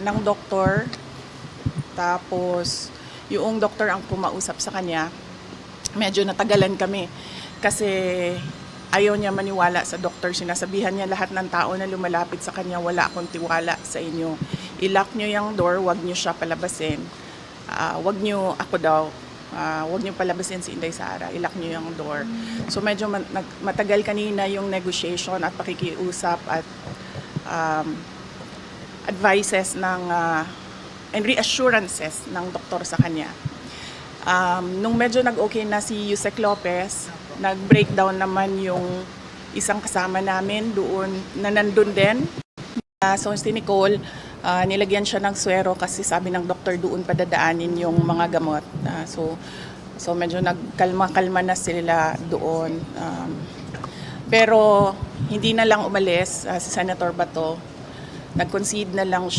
ng doktor. Tapos, yung doktor ang pumausap sa kanya. Medyo natagalan kami kasi ayaw niya maniwala sa doktor. Sinasabihan niya lahat ng tao na lumalapit sa kanya, wala akong tiwala sa inyo. I-lock niyo yung door, wag niyo siya palabasin. Wag niyo, ako daw, wag niyo palabasin si Inday Sara, i-lock niyo yung door. So medyo matagal kanina yung negotiation at pakikiusap at advices and reassurances ng doktor sa kanya. Nung medyo nag-okay na si Yusek Lopez, nag-breakdown naman yung isang kasama namin doon na nandun din. So si Nicole, nilagyan siya ng swero kasi sabi ng doktor doon padadaanin yung mga gamot. So medyo nagkalma-kalma na sila doon. Pero hindi na lang umalis si Senator Bato. Nag-concede na lang siya.